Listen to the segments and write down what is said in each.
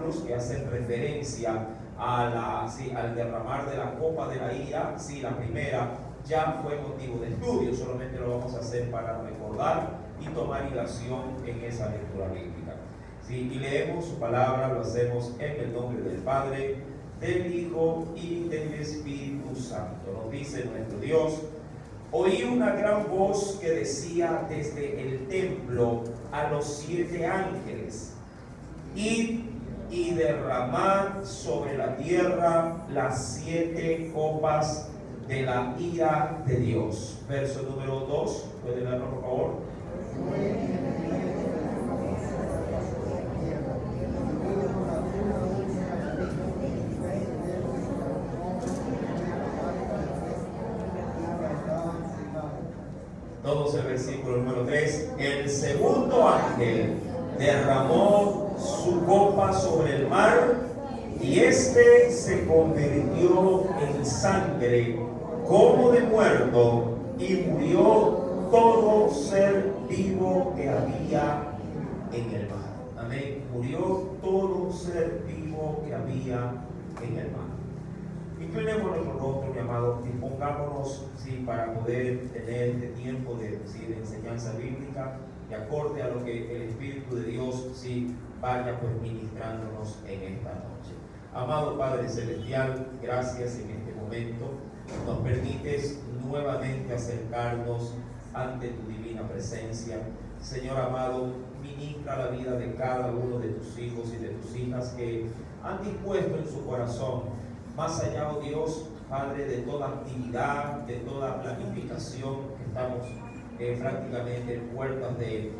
versículos que hacen referencia al derramar de la copa de la ira. La primera ya fue motivo de estudio, solamente lo vamos a hacer para recordar y tomar ilación en esa lectura bíblica. Y leemos su palabra, lo hacemos en el nombre del Padre, del Hijo y del Espíritu Santo. Nos dice nuestro Dios: oí una gran voz que decía desde el templo a los 7 ángeles: id y derramad sobre la tierra las 7 copas de la ira de Dios. Verso número 2, ¿puede leerlo por favor? Todos el versículo número 3. El segundo ángel derramó su copa sobre el mar, y éste se convirtió en sangre como de muerto, y murió todo ser vivo que había en el mar. Amén. Murió todo ser vivo que había en el mar. Inclinemos nuestro rostro, mi amado, dispongámonos para poder tener este tiempo de enseñanza bíblica, y acorde a lo que el Espíritu de Dios vaya pues ministrándonos en esta noche. Amado Padre Celestial, gracias en este momento. Nos permites nuevamente acercarnos ante tu divina presencia. Señor amado, ministra la vida de cada uno de tus hijos y de tus hijas que han dispuesto en su corazón, más allá, oh Dios, Padre, de toda actividad, de toda planificación, que estamos prácticamente en puertas de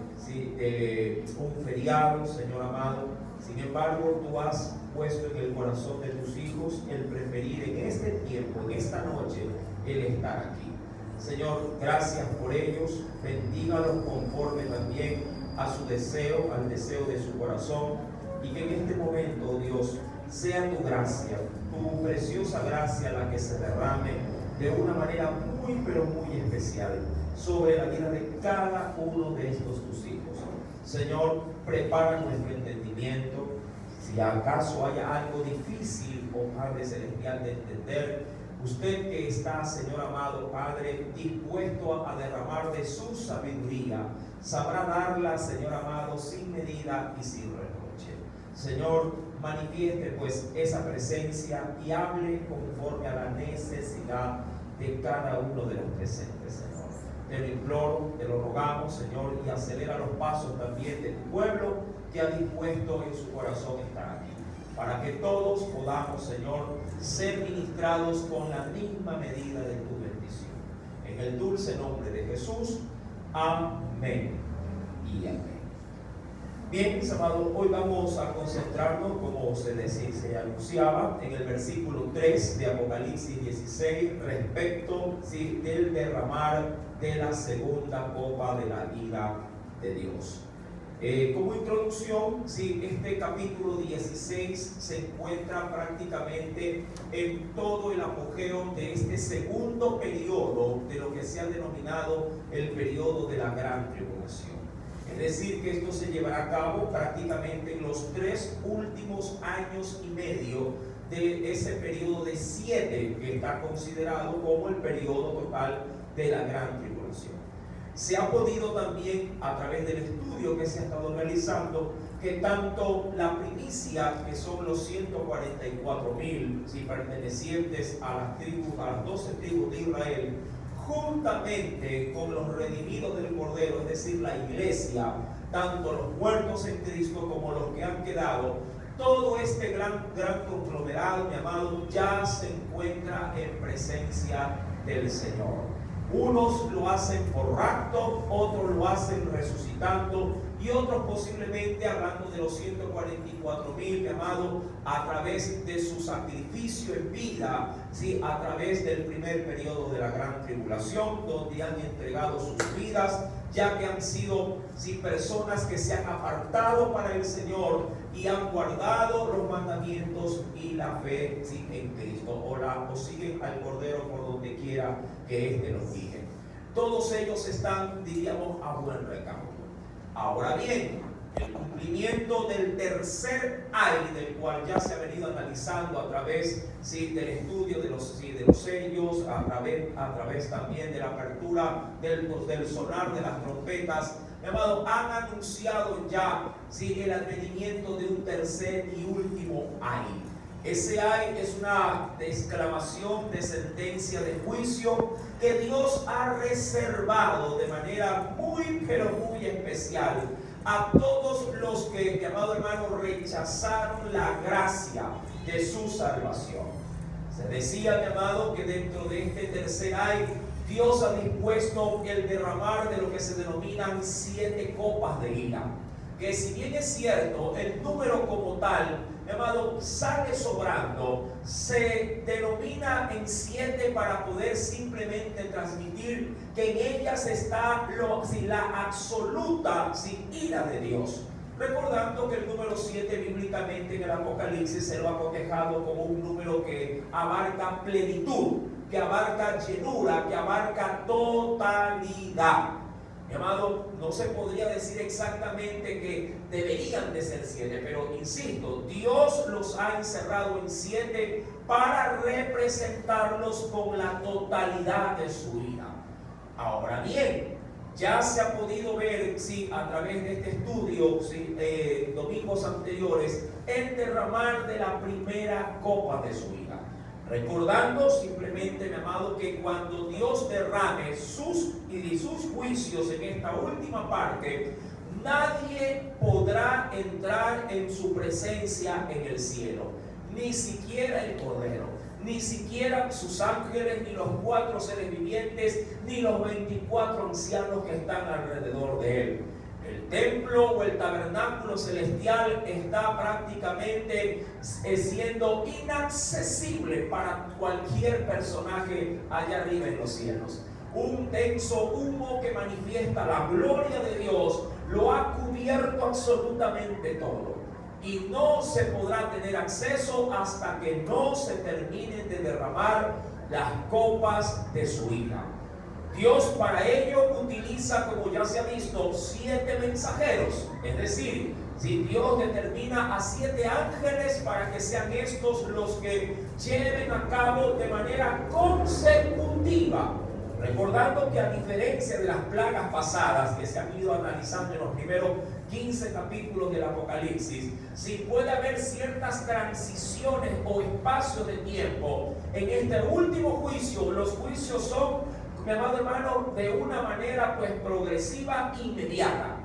un feriado, Señor amado. Sin embargo, tú has puesto en el corazón de tus hijos el preferir en este tiempo, en esta noche, el estar aquí. Señor, gracias por ellos. Bendígalos conforme también a su deseo, al deseo de su corazón, y que en este momento, oh Dios, sea tu gracia, tu preciosa gracia, la que se derrame de una manera muy, pero muy especial sobre la vida de cada uno de estos tus hijos. Señor, prepara nuestro entendimiento. Si acaso haya algo difícil, oh Padre Celestial, de entender, usted que está, Señor amado Padre, dispuesto a derramar de su sabiduría, sabrá darla, Señor amado, sin medida y sin reproche. Señor, manifieste pues esa presencia y hable conforme a la necesidad de cada uno de los presentes, Señor. Te lo imploro, te lo rogamos, Señor, y acelera los pasos también de tu pueblo que ha dispuesto en su corazón estar aquí, para que todos podamos, Señor, ser ministrados con la misma medida de tu bendición. En el dulce nombre de Jesús, amén y amén. Bien, mis amados, hoy vamos a concentrarnos, como se anunciaba, en el versículo 3 de Apocalipsis 16, respecto del derramar de la segunda copa de la ira de Dios. Como introducción, este capítulo 16 se encuentra prácticamente en todo el apogeo de este segundo periodo de lo que se ha denominado el periodo de la gran tribulación. Es decir, que esto se llevará a cabo prácticamente en los 3 últimos años y medio de ese periodo de 7 que está considerado como el periodo total de la gran tribulación. Se ha podido también, a través del estudio que se ha estado realizando, que tanto la primicia, que son los 144,000 pertenecientes a las 12 tribus de Israel, juntamente con los redimidos del Cordero, es decir, la iglesia, tanto los muertos en Cristo como los que han quedado, todo este gran conglomerado, mi amado, ya se encuentra en presencia del Señor. Unos lo hacen por rapto, otros lo hacen resucitando, y otros posiblemente, hablando de los 144,000, mi amado, a través de su sacrificio en vida, a través del primer periodo de la gran tribulación, donde han entregado sus vidas, ya que han sido personas que se han apartado para el Señor y han guardado los mandamientos y la fe en Cristo, o siguen al Cordero por donde quiera que éste los guíe. Todos ellos están, diríamos, a buen recaudo. Ahora bien, el cumplimiento del tercer ay, del cual ya se ha venido analizando a través del estudio de los sellos, a través también de la apertura del sonar de las trompetas. Mi amado, han anunciado ya el advenimiento de un tercer y último ay. Ese ay es una exclamación de sentencia de juicio que Dios ha reservado de manera muy, pero muy especial a todos los que, mi amado hermano, rechazaron la gracia de su salvación. Se decía, mi amado, que dentro de este tercer ay, Dios ha dispuesto el derramar de lo que se denominan 7 copas de ira. Que si bien es cierto, el número como tal, mi amado, sale sobrando, se denomina en 7 para poder simplemente transmitir que en ellas está la absoluta ira de Dios. Recordando que el número 7 bíblicamente en el Apocalipsis se lo ha cotejado como un número que abarca plenitud, que abarca llenura, que abarca totalidad. Mi amado, no se podría decir exactamente que deberían de ser 7, pero insisto, Dios los ha encerrado en 7 para representarlos con la totalidad de su ira. Ahora bien, ya se ha podido ver, a través de este estudio, domingos anteriores, el derramar de la primera copa de su ira. Recordando simplemente, mi amado, que cuando Dios derrame sus juicios en esta última parte, nadie podrá entrar en su presencia en el cielo, ni siquiera el Cordero, ni siquiera sus ángeles, ni los 4 seres vivientes, ni los 24 ancianos que están alrededor de él. El templo o el tabernáculo celestial está prácticamente siendo inaccesible para cualquier personaje allá arriba en los cielos. Un denso humo que manifiesta la gloria de Dios lo ha cubierto absolutamente todo. Y no se podrá tener acceso hasta que no se terminen de derramar las copas de su ira. Dios para ello utiliza, como ya se ha visto, 7 mensajeros. Es decir, si Dios determina a 7 ángeles para que sean estos los que lleven a cabo de manera consecutiva. Recordando que a diferencia de las plagas pasadas que se han ido analizando en los primeros 15 capítulos del Apocalipsis, si puede haber ciertas transiciones o espacios de tiempo, en este último juicio, los juicios son, mi amado hermano, de una manera progresiva, inmediata,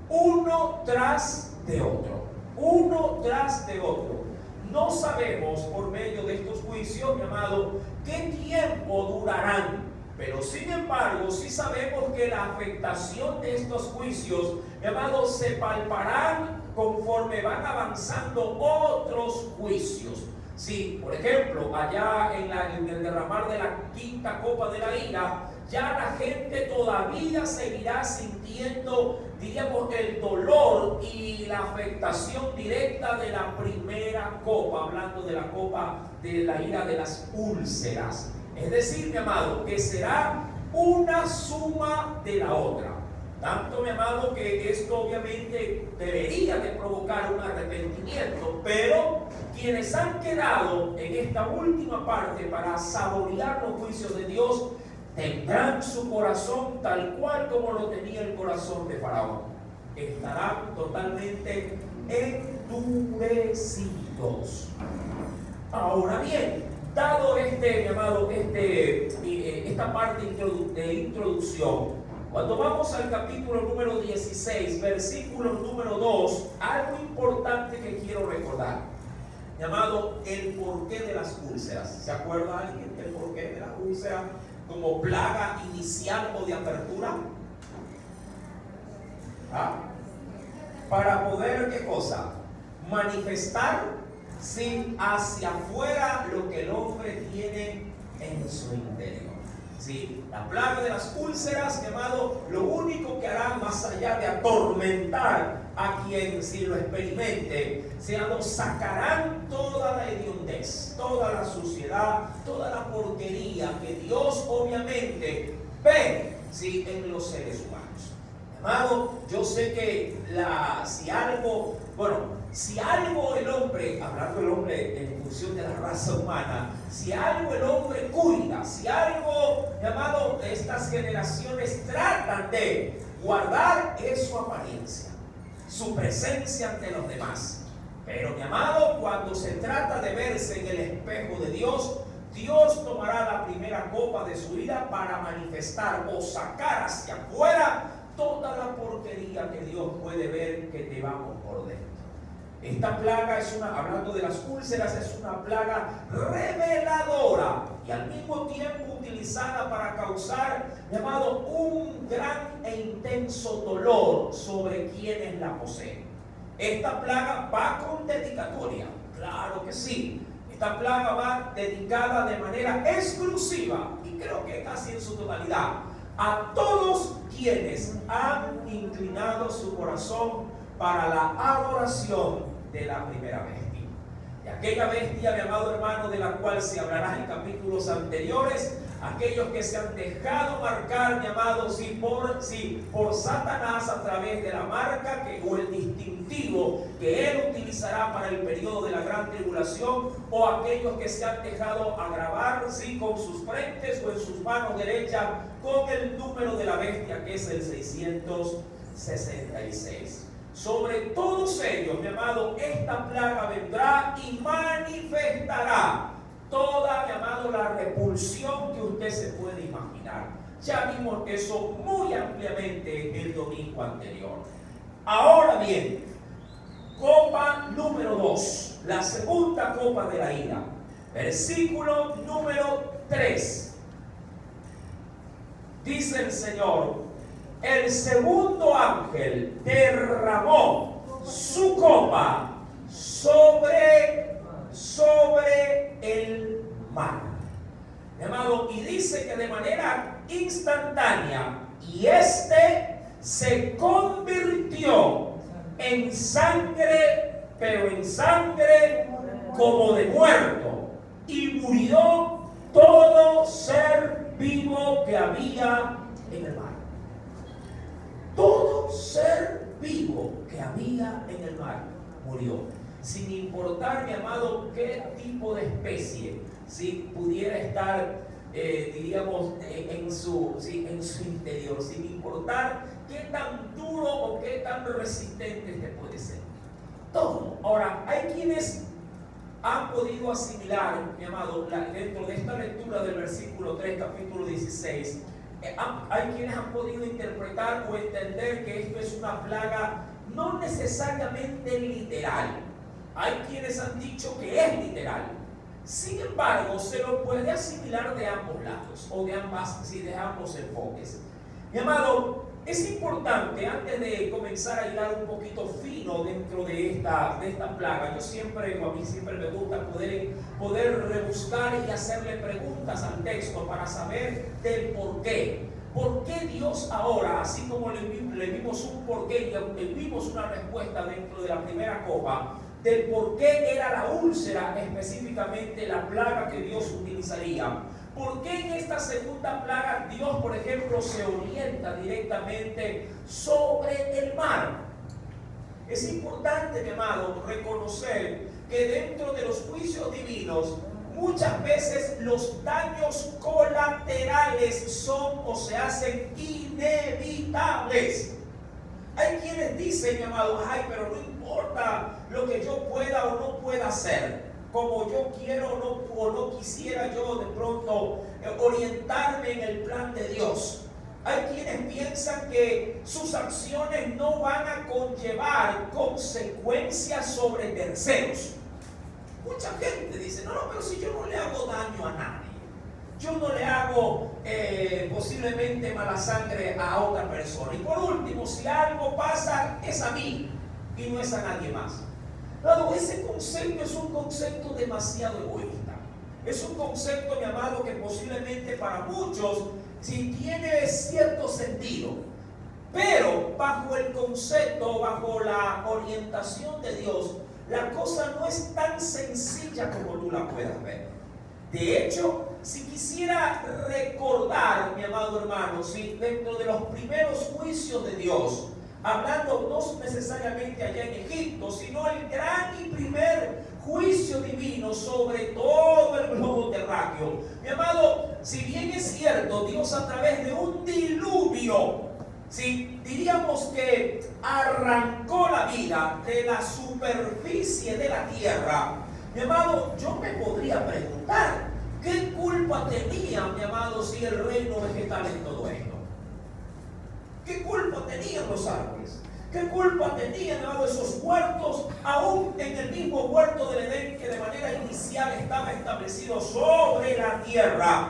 uno tras de otro, uno tras de otro. No sabemos por medio de estos juicios, mi amado, qué tiempo durarán, pero sin embargo sí sabemos que la afectación de estos juicios, mi amado, se palparán conforme van avanzando otros juicios. Sí, por ejemplo, allá en el derramar de la 5ª copa de la ira, ya la gente todavía seguirá sintiendo, diríamos, el dolor y la afectación directa de la primera copa, hablando de la copa de la ira de las úlceras. Es decir, mi amado, que será una suma de la otra. Tanto, mi amado, que esto obviamente debería de provocar un arrepentimiento, pero quienes han quedado en esta última parte para saborear los juicios de Dios, tendrán su corazón tal cual como lo tenía el corazón de Faraón. Estarán totalmente endurecidos. Ahora bien, dado mi amado, esta parte de introducción, cuando vamos al capítulo número 16, versículo número 2, algo importante que quiero recordar. Llamado el porqué de las úlceras. ¿Se acuerda alguien del porqué de las úlceras como plaga inicial o de apertura? Para poder, ¿qué cosa? Manifestar hacia afuera lo que el hombre tiene en su interior. Sí, la plaga de las úlceras, llamado, lo único que hará más allá de atormentar a quien si lo experimente, sacarán toda la hediondez, toda la suciedad, toda la porquería que Dios obviamente ve en los seres humanos. Amado, yo sé que si algo el hombre, hablando del hombre en función de la raza humana, si algo el hombre cuida, si algo, llamado, estas generaciones tratan de guardar, es su apariencia, su presencia ante los demás. Pero mi amado, cuando se trata de verse en el espejo de Dios, Dios tomará la primera copa de su ira para manifestar o sacar hacia afuera toda la porquería que Dios puede ver que llevamos por dentro. Esta plaga hablando de las úlceras, es una plaga reveladora y al mismo tiempo utilizada para causar, llamado, un gran e intenso dolor sobre quienes la poseen. Esta plaga va con dedicatoria, claro que sí. Esta plaga va dedicada de manera exclusiva, y creo que casi en su totalidad, a todos quienes han inclinado su corazón para la adoración de la primera bestia. De aquella bestia, mi amado hermano, de la cual se hablará en capítulos anteriores, aquellos que se han dejado marcar, mi amado, por Satanás a través de la marca o el distintivo que él utilizará para el periodo de la gran tribulación, o aquellos que se han dejado agravar, con sus frentes o en sus manos derechas con el número de la bestia, que es el 666. Sobre todos ellos, mi amado, esta plaga vendrá y manifestará toda, mi amado, la repulsión que usted se puede imaginar. Ya vimos eso muy ampliamente el domingo anterior. Ahora bien, copa número 2, la segunda copa de la ira. Versículo número 3. Dice el Señor: el segundo ángel derramó su copa sobre el mar. Mi amado, y dice que de manera instantánea, y se convirtió en sangre, pero en sangre como de muerto, y murió todo ser vivo que había en el mar. Todo ser vivo que había en el mar murió, sin importar, mi amado, qué tipo de especie, si pudiera estar, diríamos, en su interior, sin importar qué tan duro o qué tan resistente este puede ser. Todo. Ahora, hay quienes han podido asimilar, mi amado, dentro de esta lectura del versículo 3, capítulo 16, hay quienes han podido interpretar o entender que esto es una plaga no necesariamente literal. Hay quienes han dicho que es literal. Sin embargo, se lo puede asimilar de ambos lados o de ambos enfoques. Mi amado, es importante, antes de comenzar a hilar un poquito fino dentro de esta plaga, a mí siempre me gusta poder rebuscar y hacerle preguntas al texto para saber del por qué. ¿Por qué Dios ahora, así como le vimos un porqué y le vimos una respuesta dentro de la primera copa, del por qué era la úlcera específicamente la plaga que Dios utilizaría? ¿Por qué en esta segunda plaga Dios, por ejemplo, se orienta directamente sobre el mar? Es importante, mi amado, reconocer que dentro de los juicios divinos muchas veces los daños colaterales son o se hacen inevitables. Hay quienes dicen, mi amado, pero no importa lo que yo pueda o no pueda hacer, como yo quiero o no quisiera yo de pronto orientarme en el plan de Dios. Hay quienes piensan que sus acciones no van a conllevar consecuencias sobre terceros. Mucha gente dice, no, pero si yo no le hago daño a nadie, yo no le hago posiblemente mala sangre a otra persona, y por último, si algo pasa, es a mí y no es a nadie más. Claro, ese concepto es un concepto demasiado egoísta. Es un concepto, mi amado, que posiblemente para muchos sí tiene cierto sentido, pero bajo el concepto, bajo la orientación de Dios, la cosa no es tan sencilla como tú la puedas ver. De hecho, si quisiera recordar, mi amado hermano, si dentro de los primeros juicios de Dios, hablando no necesariamente allá en Egipto, sino el gran y primer juicio divino sobre todo el globo terráqueo. Mi amado, si bien es cierto, Dios a través de un diluvio, si diríamos que arrancó la vida de la superficie de la tierra, mi amado, yo me podría preguntar, ¿qué culpa tenía, mi amado, si el reino vegetal en todo esto? ¿Qué culpa tenían los árboles? ¿Qué culpa tenían, mi amado, esos huertos, aún en el mismo huerto del Edén que de manera inicial estaba establecido sobre la tierra?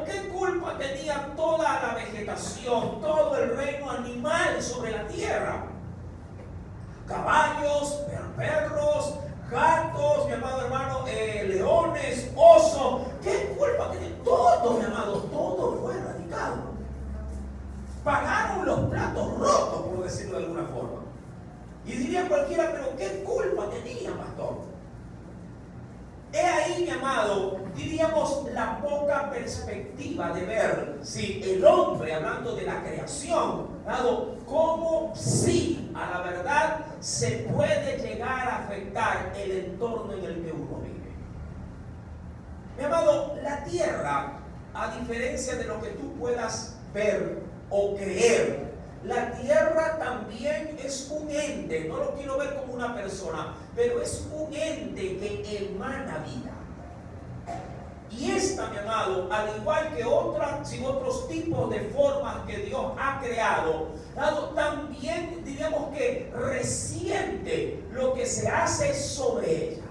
¿Qué culpa tenía toda la vegetación, todo el reino animal sobre la tierra? Caballos, perros, gatos, mi amado hermano, leones, osos. ¿Qué culpa tenía? Todo, mi amado, todo fue erradicado. Pagaron los platos rotos, por decirlo de alguna forma. Y diría cualquiera, pero ¿qué culpa tenía, pastor? He ahí, mi amado, diríamos la poca perspectiva de ver si el hombre, hablando de la creación, dado cómo sí, a la verdad, se puede llegar a afectar el entorno en el que uno vive. Mi amado, la tierra, a diferencia de lo que tú puedas ver o creer, la tierra también es un ente, no lo quiero ver como una persona, pero es un ente que emana vida. Y esta, mi amado, al igual que otros tipos de formas que Dios ha creado, también diríamos que resiente lo que se hace sobre ella.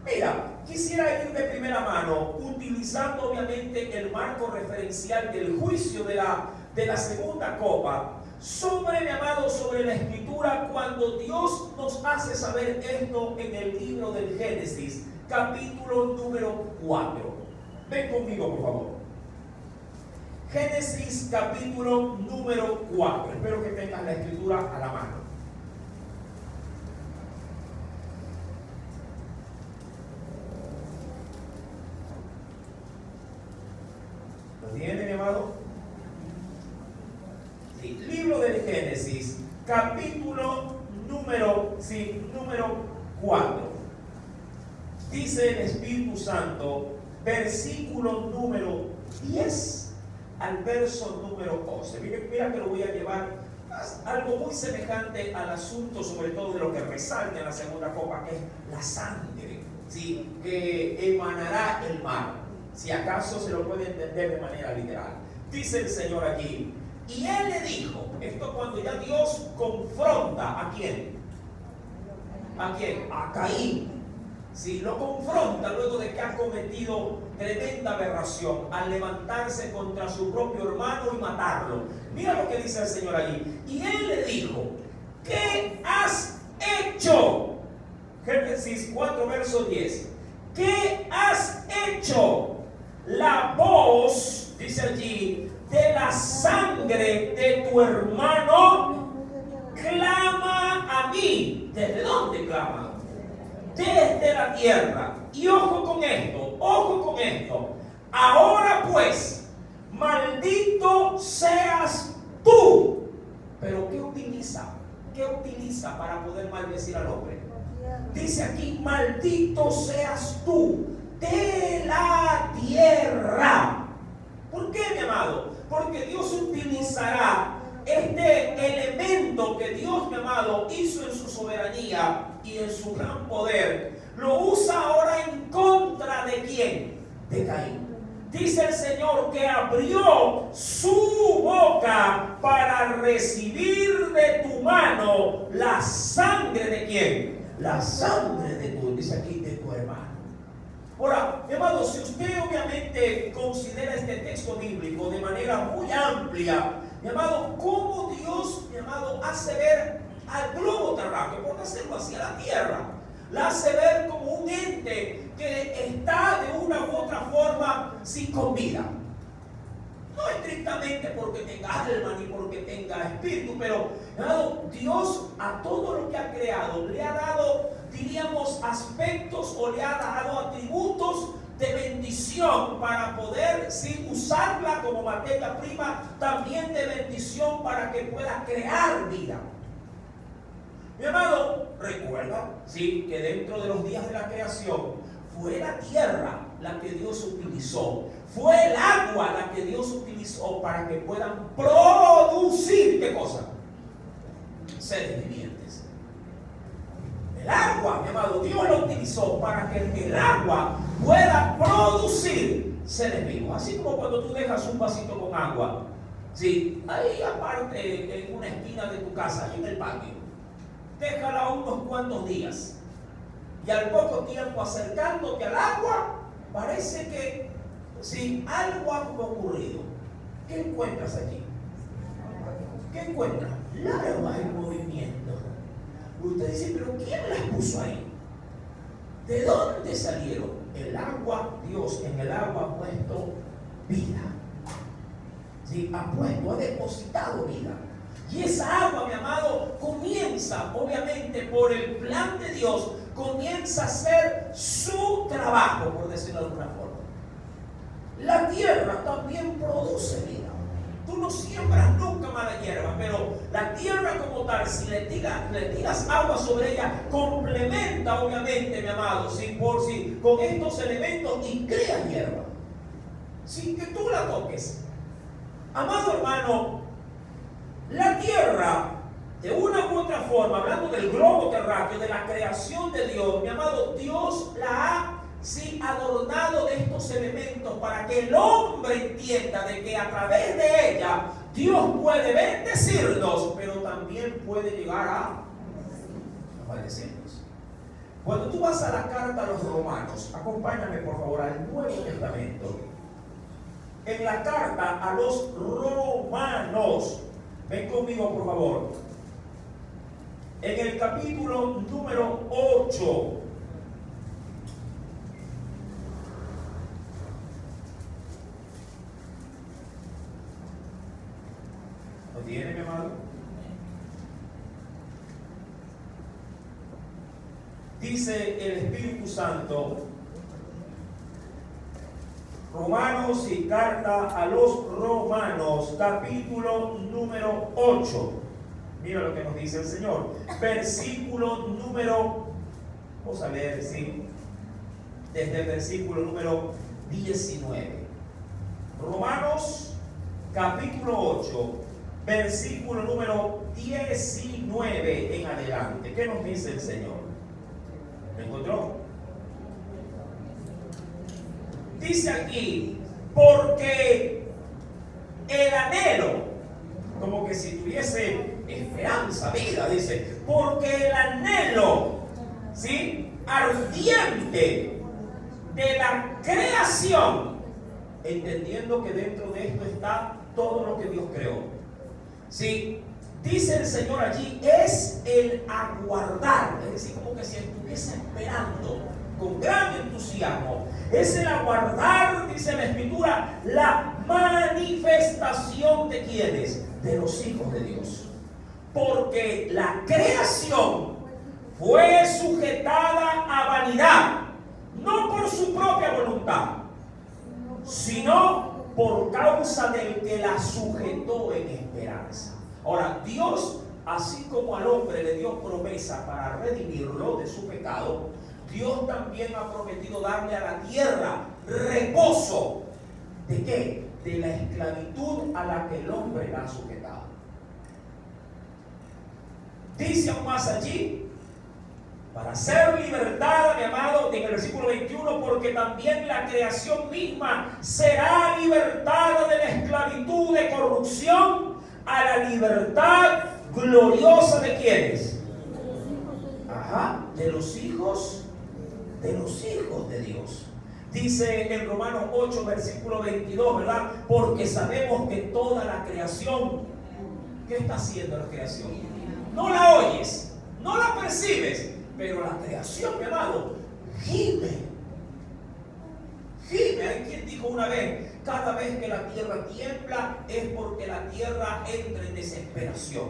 Mira, quisiera ir de primera mano, utilizando obviamente el marco referencial del juicio de la segunda copa, sobre, mi amado, sobre la escritura, cuando Dios nos hace saber esto en el libro del Génesis, capítulo número 4. Ven conmigo, por favor. Génesis, capítulo número 4. Espero que tengas la escritura a la mano. ¿Lo tiene, mi amado? Sí. Libro del Génesis, capítulo número 4. Dice el Espíritu Santo, versículo número 10 al verso número 11. Mira que lo voy a llevar a algo muy semejante al asunto, sobre todo de lo que resalta en la segunda copa, que es la sangre, ¿sí?, que emanará el mar. Si acaso se lo puede entender de manera literal. Dice el Señor allí, y Él le dijo, esto cuando ya Dios confronta ¿a quién? ¿A quién? A Caín. Si lo confronta luego de que ha cometido tremenda aberración al levantarse contra su propio hermano y matarlo. Mira lo que dice el Señor allí. Y Él le dijo, ¿qué has hecho? Génesis 4, verso 10. ¿Qué has hecho? La voz, dice allí, de la sangre de tu hermano clama a mí. ¿Desde dónde clama? Desde la tierra. Y ojo con esto, ojo con esto. Ahora pues, maldito seas tú. Pero ¿qué utiliza? ¿Qué utiliza para poder maldecir al hombre? Dice aquí, maldito seas tú de la tierra. ¿Por qué, mi amado? Porque Dios utilizará este elemento que Dios, mi amado, hizo en su soberanía y en su gran poder. Lo usa ahora en contra de ¿quién? De Caín. Dice el Señor que abrió su boca para recibir de tu mano la sangre de ¿quién? La sangre de tu, dice aquí, de tu hermano. Ahora, mi amado, si usted obviamente considera este texto bíblico de manera muy amplia, mi amado, cómo Dios, mi amado, hace ver al globo terráqueo, por hacerlo hacia la tierra, la hace ver como un ente que está de una u otra forma sin con vida. No estrictamente porque tenga alma ni porque tenga espíritu, pero Dios a todo lo que ha creado le ha dado, diríamos, aspectos o le ha dado atributos de bendición para poder usarla como materia prima, también de bendición para que pueda crear vida. Mi amado, recuerda, que dentro de los días de la creación fue la tierra la que Dios utilizó, fue el agua la que Dios utilizó para que puedan producir, ¿qué cosa? Seres vivientes. El agua, mi amado, Dios lo utilizó para que el agua pueda producir seres vivos. Así como cuando tú dejas un vasito con agua, ahí aparte en una esquina de tu casa, ahí en el patio, déjala unos cuantos días. Y al poco tiempo, acercándote al agua, parece que algo ha ocurrido. ¿Qué encuentras allí? ¿Qué encuentras? Larvas en movimiento. Usted dice, ¿pero quién las puso ahí? ¿De dónde salieron? El agua, Dios en el agua ha puesto vida. Ha depositado vida. Y esa agua, mi amado, comienza, obviamente, por el plan de Dios, comienza a hacer su trabajo, por decirlo de alguna forma. La tierra también produce vida. Tú no siembras nunca mala hierba, pero la tierra como tal, si le tiras agua sobre ella, complementa, obviamente, mi amado, con estos elementos y crea hierba, sin que tú la toques. Amado hermano, la tierra, de una u otra forma, hablando del globo terráqueo, de la creación de Dios, mi amado, Dios la ha adornado de estos elementos para que el hombre entienda de que a través de ella Dios puede bendecirnos, pero también puede llegar a maldecirnos. Cuando tú vas a la carta a los romanos, acompáñame por favor al Nuevo Testamento. En la carta a los romanos, ven conmigo por favor, en el capítulo número 8. ¿Lo tiene, mi amado? Dice el Espíritu Santo, Romanos y carta a los romanos, capítulo número 8. Mira lo que nos dice el Señor. Versículo número, vamos a leer, desde el versículo número 19. Romanos, capítulo 8, versículo número 19 en adelante. ¿Qué nos dice el Señor? ¿Lo encontró? Dice aquí, porque el anhelo, como que si tuviese esperanza, vida, dice, porque el anhelo, ardiente de la creación, entendiendo que dentro de esto está todo lo que Dios creó. Dice el Señor allí, es el aguardar, es decir, como que si estuviese esperando con gran entusiasmo. Es el aguardar, dice la Escritura, la manifestación de ¿quiénes? De los hijos de Dios. Porque la creación fue sujetada a vanidad, no por su propia voluntad, sino por causa del que la sujetó en esperanza. Ahora, Dios, así como al hombre le dio promesa para redimirlo de su pecado, Dios también ha prometido darle a la tierra reposo. ¿De qué? De la esclavitud a la que el hombre la ha sujetado. Dice aún más allí, para ser libertada, mi amado, en el versículo 21, porque también la creación misma será libertada de la esclavitud de corrupción a la libertad gloriosa de ¿quiénes? De los hijos de Dios. Dice en Romanos 8, versículo 22, ¿verdad? Porque sabemos que toda la creación, ¿qué está haciendo la creación? No la oyes, no la percibes, pero la creación, mi amado, gime. Hay quien dijo una vez, cada vez que la tierra tiembla es porque la tierra entra en desesperación.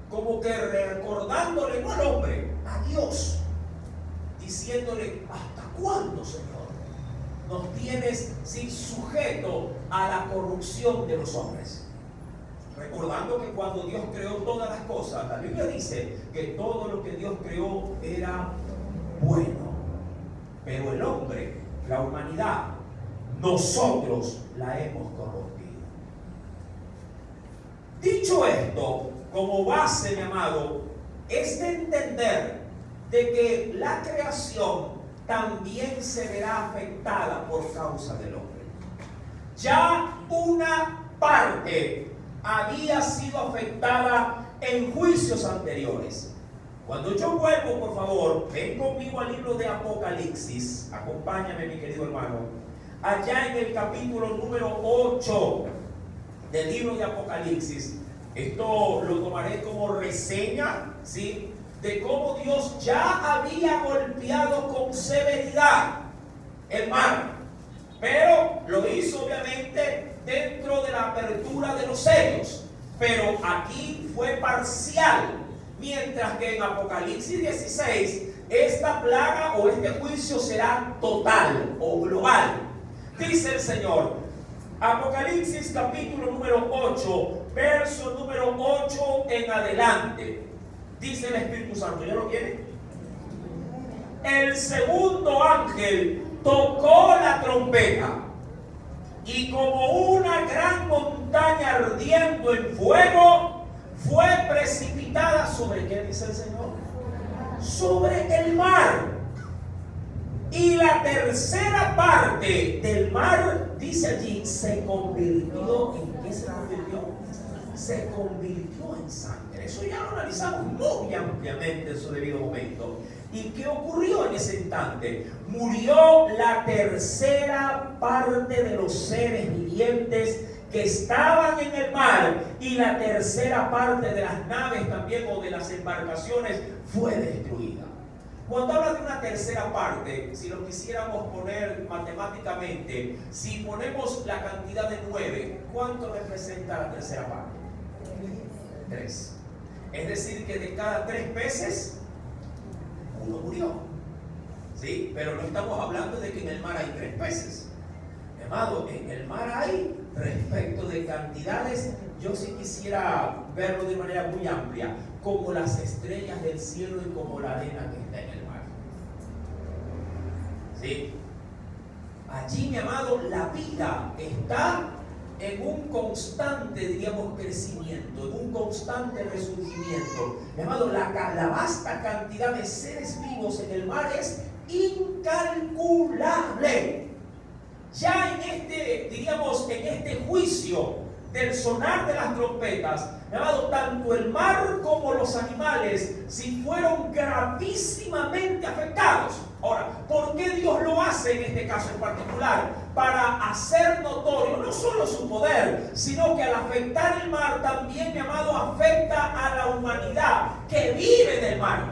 Como que recordándole, no al hombre, a Dios. diciéndole: ¿hasta cuándo, Señor, nos tienes sujeto a la corrupción de los hombres? Recordando que cuando Dios creó todas las cosas, la Biblia dice que todo lo que Dios creó era bueno, pero el hombre, la humanidad, nosotros la hemos corrompido. Dicho esto, como base, mi amado, es de entender de que la creación también se verá afectada por causa del hombre. Ya una parte había sido afectada en juicios anteriores. Cuando yo vuelvo, por favor, ven conmigo al libro de Apocalipsis, acompáñame, mi querido hermano, allá en el capítulo número 8 del libro de Apocalipsis. Esto lo tomaré como reseña, ¿sí?, de cómo Dios ya había golpeado con severidad el mar, pero lo hizo obviamente dentro de la apertura de los sellos, pero aquí fue parcial, mientras que en Apocalipsis 16 esta plaga o este juicio será total o global. Dice el Señor, Apocalipsis capítulo número 8, verso número 8 en adelante. Dice el Espíritu Santo, ¿ya lo tiene? El segundo ángel tocó la trompeta, y como una gran montaña ardiendo en fuego fue precipitada sobre, ¿qué dice el Señor? Sobre el mar. Y la tercera parte del mar, dice allí, se convirtió en, ¿qué se convirtió? Se convirtió en sangre. Eso ya lo analizamos muy ampliamente en su debido momento. ¿Y qué ocurrió en ese instante? Murió la tercera parte de los seres vivientes que estaban en el mar, y la tercera parte de las naves también, o de las embarcaciones, fue destruida. Cuando habla de una tercera parte, si lo quisiéramos poner matemáticamente, si ponemos la cantidad de 9, ¿cuánto representa la tercera parte? 3. Es decir, que de cada 3 peces, uno murió. ¿Sí? Pero no estamos hablando de que en el mar hay 3 peces. Amado, en el mar hay, respecto de cantidades, yo sí quisiera verlo de manera muy amplia, como las estrellas del cielo y como la arena que está en el mar. ¿Sí? Allí, mi amado, la vida está en un constante, diríamos, crecimiento, en un constante resurgimiento. Mi amado, la vasta cantidad de seres vivos en el mar es incalculable. Ya en este, diríamos, en este juicio del sonar de las trompetas, mi amado, tanto el mar como los animales sí fueron gravísimamente afectados. Ahora, ¿por qué Dios lo hace en este caso en particular? Para hacer notorio no solo su poder, sino que al afectar el mar también, mi amado, afecta a la humanidad que vive en el mar.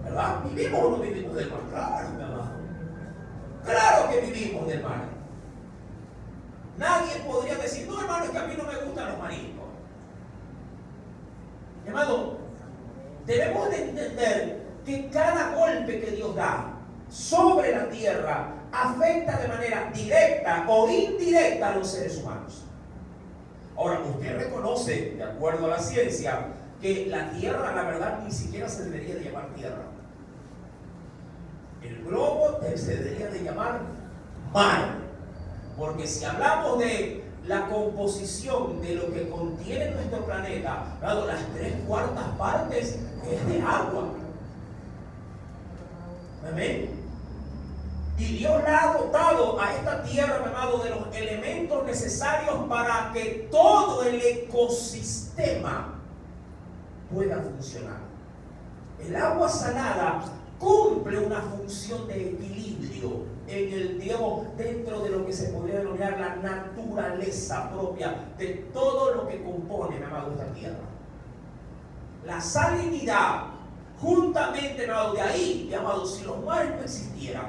¿Verdad? ¿Vivimos o no vivimos del mar? Claro, mi amado. Claro que vivimos del mar. Nadie podría decir, no, hermano, es que a mí no me gustan los mariscos. Mi amado, debemos de entender que cada golpe que Dios da sobre la tierra afecta de manera directa o indirecta a los seres humanos. Ahora, usted reconoce, de acuerdo a la ciencia, que la tierra, la verdad, ni siquiera se debería de llamar tierra. El globo se debería de llamar mar. Porque si hablamos de la composición de lo que contiene nuestro planeta, claro, las 3/4 partes es de agua. Amén. Y Dios la ha dotado a esta tierra, mi amado, de los elementos necesarios para que todo el ecosistema pueda funcionar. El agua salada cumple una función de equilibrio en el, digamos, dentro de lo que se podría denominar la naturaleza propia de todo lo que compone, mi amado, esta tierra. La salinidad, juntamente, mi amado, de ahí, mi amado, si los mares no existieran,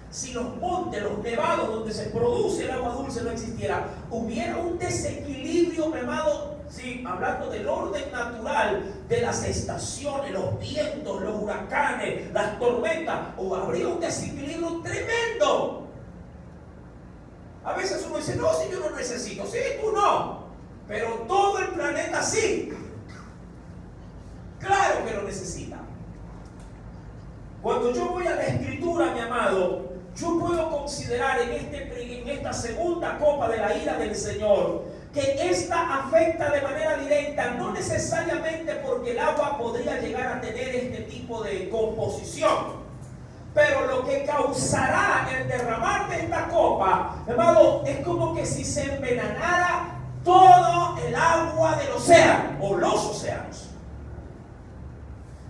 si los montes, los nevados donde se produce el agua dulce no existiera, hubiera un desequilibrio, mi amado, ¿sí? Hablando del orden natural de las estaciones, los vientos, los huracanes, las tormentas, o habría un desequilibrio tremendo. A veces uno dice, no, si yo no necesito, sí, tú no, pero todo el planeta sí. Claro que lo necesita. Cuando yo voy a la Escritura, mi amado, yo puedo considerar en esta segunda copa de la ira del Señor que esta afecta de manera directa, no necesariamente porque el agua podría llegar a tener este tipo de composición, pero lo que causará el derramar de esta copa, mi amado, es como que si se envenenara todo el agua del océano o los océanos.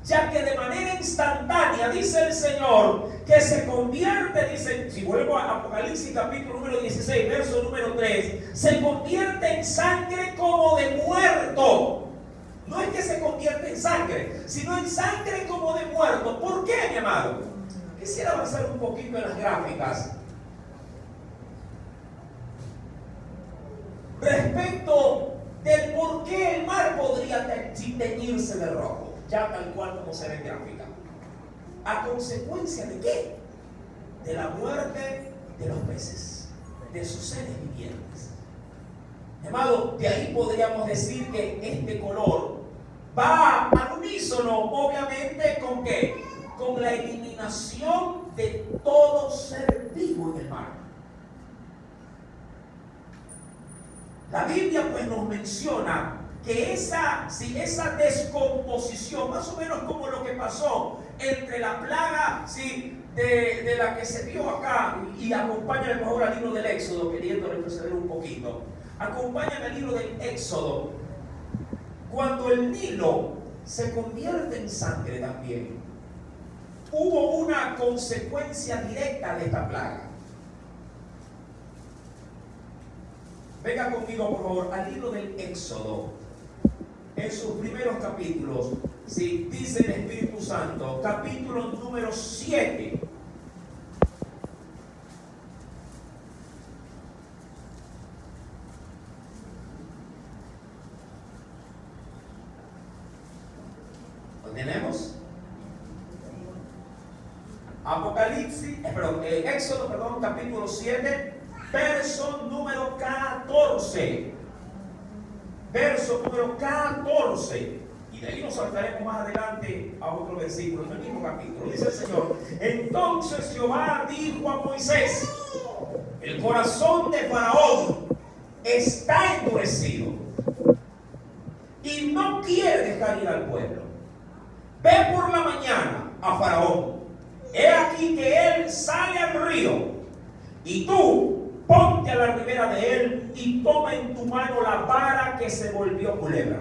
Ya que de manera instantánea, dice el Señor, que se convierte, dice, si vuelvo a Apocalipsis capítulo número 16, verso número 3, se convierte en sangre como de muerto. No es que se convierte en sangre, sino en sangre como de muerto. ¿Por qué, mi amado? Quisiera avanzar un poquito en las gráficas. Respecto del por qué el mar podría teñirse de rojo. Ya tal cual como se ve en gráfica. ¿A consecuencia de qué? De la muerte de los peces, de sus seres vivientes. Amado, de ahí podríamos decir que este color va al unísono, obviamente, ¿con qué? Con la eliminación de todo ser vivo en el mar. La Biblia pues nos menciona que esa descomposición, más o menos como lo que pasó entre la plaga, ¿sí?, de la que se vio acá, y acompáñame por favor al libro del Éxodo, queriendo retroceder un poquito. Acompáñame al libro del Éxodo. Cuando el Nilo se convierte en sangre también, hubo una consecuencia directa de esta plaga. Venga conmigo por favor al libro del Éxodo. En sus primeros capítulos, ¿sí?, dice el Espíritu Santo, capítulo número 7. ¿Lo tenemos? Éxodo, capítulo 7, verso número 14. Verso número 14. Y de ahí nos saltaremos más adelante a otro versículo, en el mismo capítulo. Dice el Señor: entonces Jehová dijo a Moisés: el corazón de Faraón está endurecido y no quiere dejar ir al pueblo. Ve por la mañana a Faraón. He aquí que él sale al río, y tú ponte a la ribera de él y toma en tu mano la vara que se volvió culebra.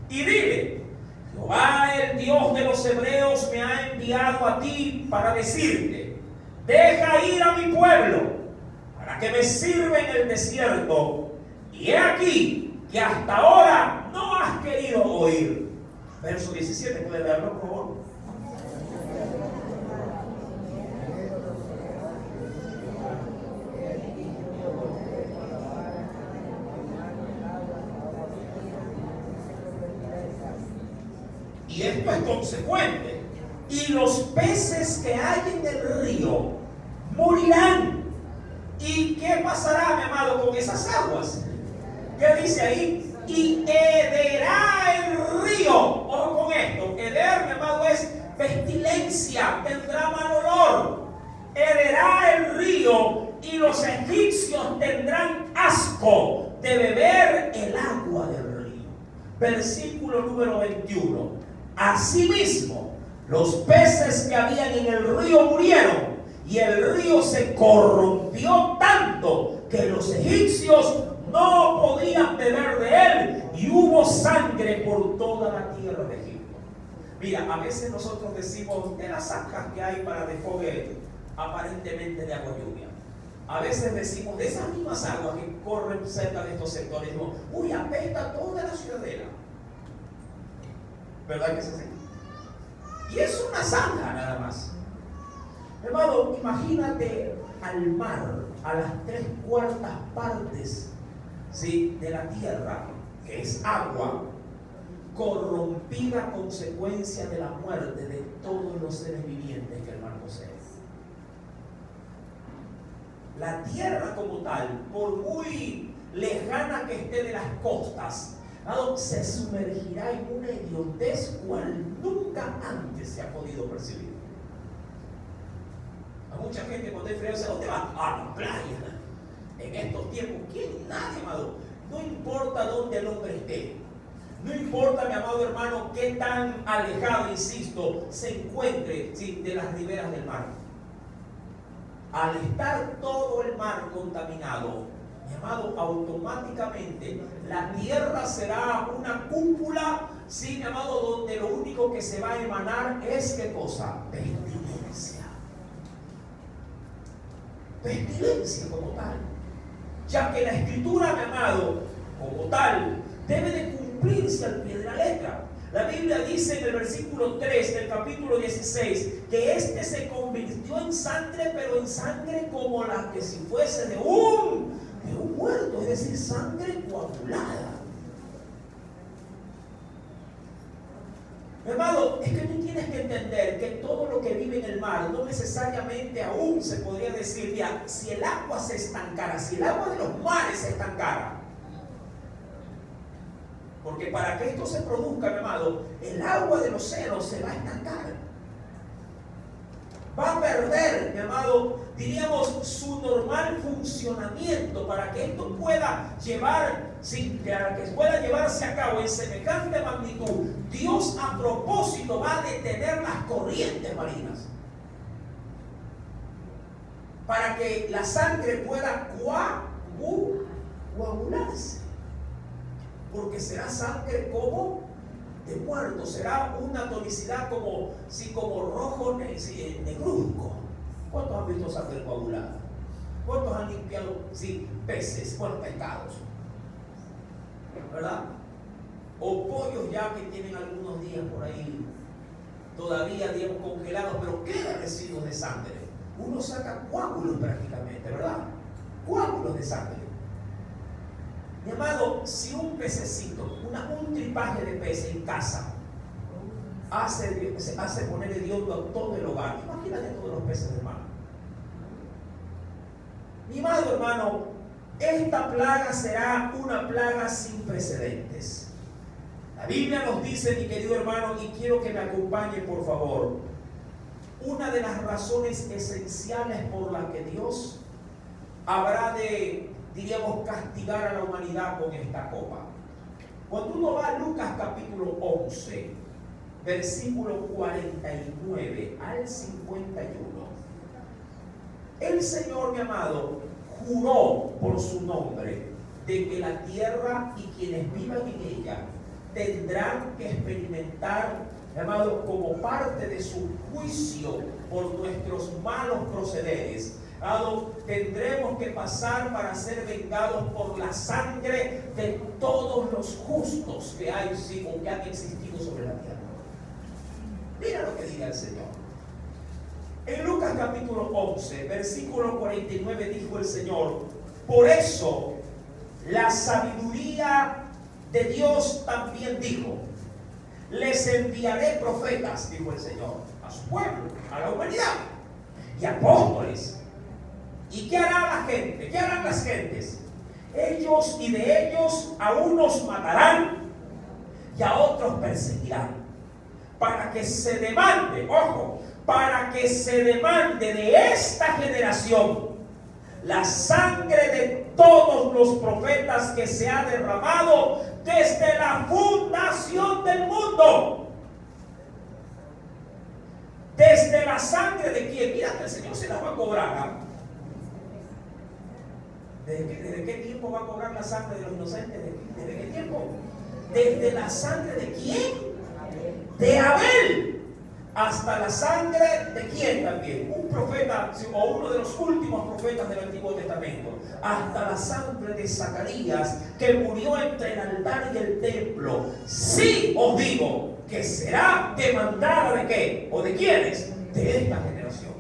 Y dile: Jehová, el Dios de los hebreos, me ha enviado a ti para decirte: deja ir a mi pueblo para que me sirva en el desierto. Y he aquí que hasta ahora no has querido oír. Verso 17, ¿puede leerlo por favor? Y esto es consecuente. Y los peces que hay en el río morirán. ¿Y qué pasará, mi amado, con esas aguas? ¿Qué dice ahí? Y hederá el río. Ojo con esto. Heder, mi amado, es pestilencia. Tendrá mal olor. Hederá el río y los egipcios tendrán asco de beber el agua del río. Versículo número 21. Asimismo, los peces que habían en el río murieron, y el río se corrompió tanto que los egipcios no podían beber de él, y hubo sangre por toda la tierra de Egipto. Mira, a veces nosotros decimos de las zanjas que hay para desfogue aparentemente de agua lluvia. A veces decimos de esas mismas aguas que corren cerca de estos sectores, digo, uy, apesta toda la ciudadela. ¿Verdad que es así? Y es una zanja nada más. Hermano, imagínate al mar a las 3/4 partes, ¿sí?, de la tierra, que es agua, corrompida a consecuencia de la muerte de todos los seres vivientes que el mar posee. La tierra como tal, por muy lejana que esté de las costas, se sumergirá en una hediondez cual nunca antes se ha podido percibir. A mucha gente cuando hay frío dice, ¿dónde va? A la playa. En estos tiempos, ¿quién? Nadie, amado. No importa dónde el hombre esté. No importa, mi amado hermano, qué tan alejado, insisto, se encuentre de las riberas del mar. Al estar todo el mar contaminado, mi amado, automáticamente la tierra será una cúpula, sí, mi amado, donde lo único que se va a emanar es, ¿qué cosa? Pestilencia. Pestilencia como tal. Ya que la escritura, mi amado, como tal, debe de cumplirse al pie de la letra. La Biblia dice en el versículo 3 del capítulo 16 que este se convirtió en sangre, pero en sangre como la que si fuese de un muerto, es decir, sangre coagulada. Mi hermano, es que tú tienes que entender que todo lo que vive en el mar no necesariamente aún se podría decir, ya, si el agua se estancara, si el agua de los mares se estancara. Porque para que esto se produzca, mi amado, el agua del océano se va a estancar. Va a perder, mi amado, diríamos, su normal funcionamiento para que esto pueda llevarse a cabo en semejante magnitud. Dios a propósito va a detener las corrientes marinas para que la sangre pueda coagularse, porque será sangre como de muerto, será una tonicidad como rojo negruzco. ¿Cuántos han visto sangre coagulada? ¿Cuántos han limpiado peces, pescados? ¿Verdad? O pollos ya que tienen algunos días por ahí todavía, digamos, congelados, pero quedan residuos de sangre. Uno saca coágulos prácticamente, ¿verdad? Coágulos de sangre. Mi amado, si un pececito, un tripaje de pez en casa hace poner hediondo a todo el hogar, imagínate todos los peces del mar. Mi amado hermano, esta plaga será una plaga sin precedentes. La Biblia nos dice, mi querido hermano, y quiero que me acompañe por favor, una de las razones esenciales por las que Dios habrá de, diríamos, castigar a la humanidad con esta copa. Cuando uno va a Lucas capítulo 11, versículo 49 al 51, el Señor, mi amado, juró por su nombre de que la tierra y quienes vivan en ella tendrán que experimentar, mi amado, como parte de su juicio por nuestros malos procederes. Tendremos que pasar para ser vengados por la sangre de todos los justos que hay o que han existido sobre la tierra. Mira lo que diga el Señor. En Lucas capítulo 11, versículo 49 dijo el Señor: por eso la sabiduría de Dios también dijo: les enviaré profetas, dijo el Señor, a su pueblo, a la humanidad, y apóstoles. ¿Y qué hará la gente? ¿Qué harán las gentes? Ellos y de ellos a unos matarán y a otros perseguirán, para que se demande, ojo, para que se demande de esta generación la sangre de todos los profetas que se ha derramado desde la fundación del mundo. Desde la sangre de quién. Mira que el Señor se la va a cobrar, ¿eh? ¿Desde qué tiempo va a cobrar la sangre de los inocentes? ¿Desde qué tiempo? Desde la sangre de quién? De Abel. Hasta la sangre de quién también. Un profeta o uno de los últimos profetas del Antiguo Testamento. Hasta la sangre de Zacarías, que murió entre el altar y el templo. Sí os digo que será demandada ¿de qué? ¿O de quiénes? De esta generación.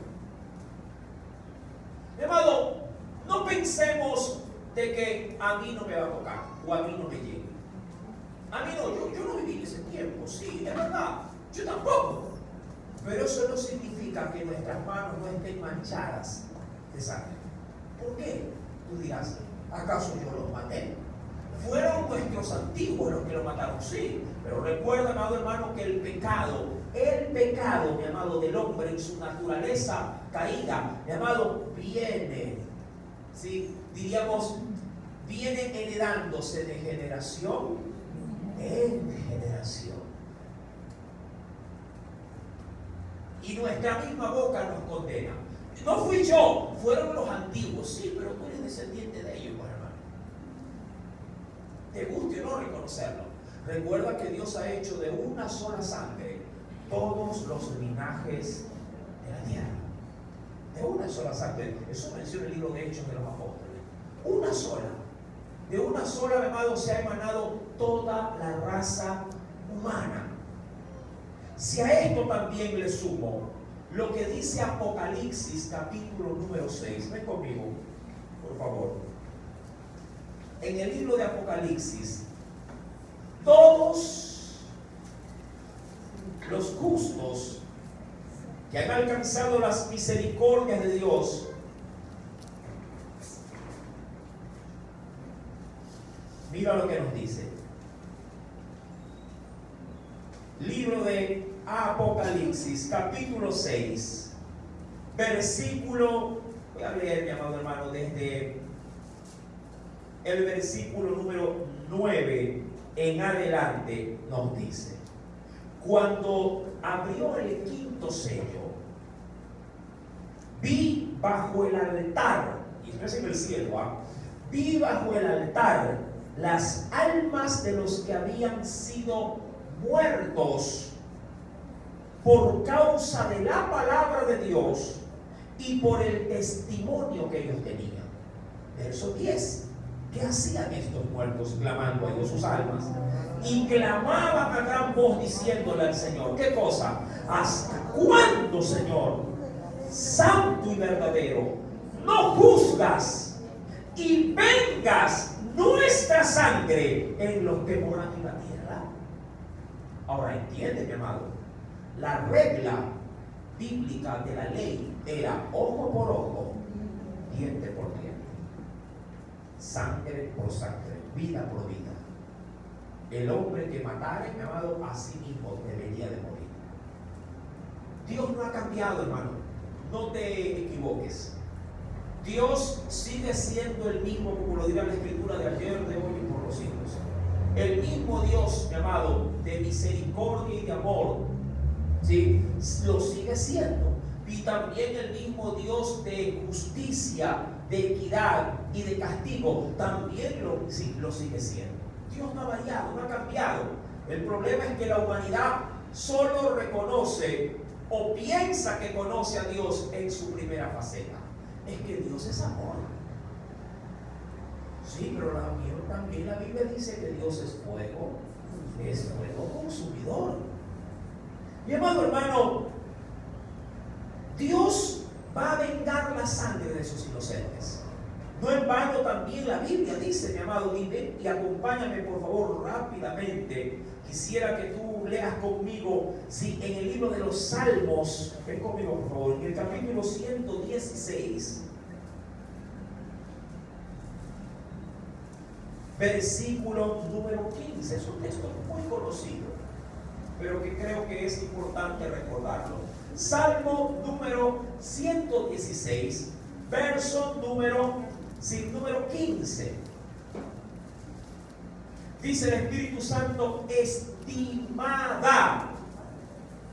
Hermano, no pensemos de que a mí no me va a tocar o a mí no me llega. A mí no, yo no viví en ese tiempo, sí, es verdad, yo tampoco. Pero eso no significa que nuestras manos no estén manchadas de sangre. ¿Por qué? Tú dirás, ¿acaso yo los maté? Fueron nuestros antiguos los que lo mataron, sí. Pero recuerda, amado hermano, que el pecado, mi amado, del hombre en su naturaleza caída, mi amado, viene, ¿sí? Diríamos, viene heredándose de generación en generación. Y nuestra misma boca nos condena. No fui yo, fueron los antiguos, sí, pero tú eres descendiente de ellos, hermano. Te guste o no reconocerlo. Recuerda que Dios ha hecho de una sola sangre todos los linajes de la tierra. De una sola sangre. Eso menciona el libro de Hechos de los Apóstoles. Una sola. De una sola, mi amado, se ha emanado toda la raza humana. Si a esto también le sumo lo que dice Apocalipsis capítulo número 6, ven conmigo, por favor. En el libro de Apocalipsis, todos los justos que han alcanzado las misericordias de Dios, mira lo que nos dice. Libro de Apocalipsis, capítulo 6, versículo, voy a leer, mi amado hermano, desde el versículo número 9 en adelante, nos dice: cuando abrió el quinto sello, vi bajo el altar, y esto es en el cielo, vi bajo el altar las almas de los que habían sido muertos por causa de la palabra de Dios y por el testimonio que ellos tenían. Verso 10. ¿Qué hacían estos muertos clamando a Dios sus almas? Y clamaban a gran voz diciéndole al Señor, ¿qué cosa? ¿Hasta cuándo, Señor, santo y verdadero, no juzgas y vengas nuestra sangre en los que moran en la tierra? Ahora entiende, mi amado, la regla bíblica de la ley era ojo por ojo, diente por diente, sangre por sangre, vida por vida. El hombre que matare, mi amado, a sí mismo debería de morir. Dios no ha cambiado, hermano, no te equivoques. Dios sigue siendo el mismo, como lo dirá la Escritura, de ayer, de hoy y por los siglos. El mismo Dios, mi amado, de misericordia y de amor, ¿sí? Lo sigue siendo. Y también el mismo Dios de justicia, de equidad y de castigo, también lo sigue siendo. Dios no ha variado, no ha cambiado. El problema es que la humanidad solo reconoce o piensa que conoce a Dios en su primera faceta. Es que Dios es amor. Sí, pero también la Biblia dice que Dios es fuego consumidor. Mi amado hermano, Dios va a vengar la sangre de sus inocentes. No en vano también la Biblia dice, mi amado, y acompáñame por favor rápidamente. Quisiera que tú leas conmigo, si en el libro de los Salmos, ven conmigo por favor, en el capítulo 116, versículo número 15. Es un texto muy conocido, pero que creo que es importante recordarlo. Salmo número 116, verso número 15. Dice el Espíritu Santo, estimada.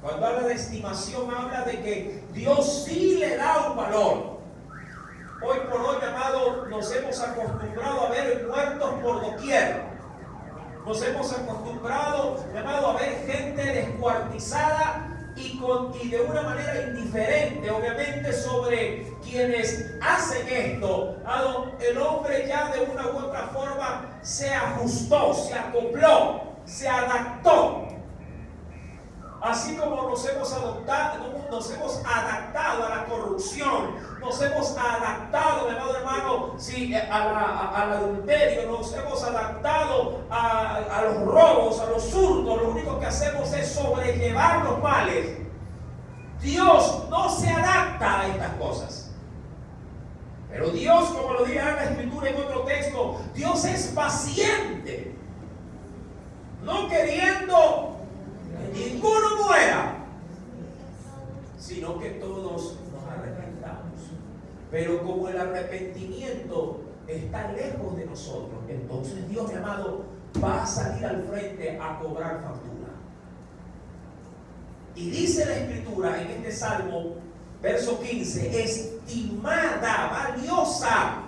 Cuando habla de estimación, habla de que Dios sí le da un valor. Hoy por hoy, amado, nos hemos acostumbrado a ver muertos por doquier. Nos hemos acostumbrado, amado, a ver gente descuartizada y de una manera indiferente, obviamente, sobre quienes hacen esto. El hombre ya de una u otra forma se ajustó, se acopló, se adaptó. Así como nos hemos adaptado a la corrupción, nos hemos adaptado, mi amado hermano, sí, al adulterio, nos hemos adaptado a los robos, a los hurtos. Lo único que hacemos es sobrellevar los males. Dios no se adapta a estas cosas. Pero Dios, como lo dirá la Escritura en otro texto, Dios es paciente, no queriendo que ninguno muera, sino que todos nos arrepentamos. Pero como el arrepentimiento está lejos de nosotros, entonces Dios, mi amado, va a salir al frente a cobrar factura. Y dice la Escritura en este Salmo, verso 15, estimada, valiosa,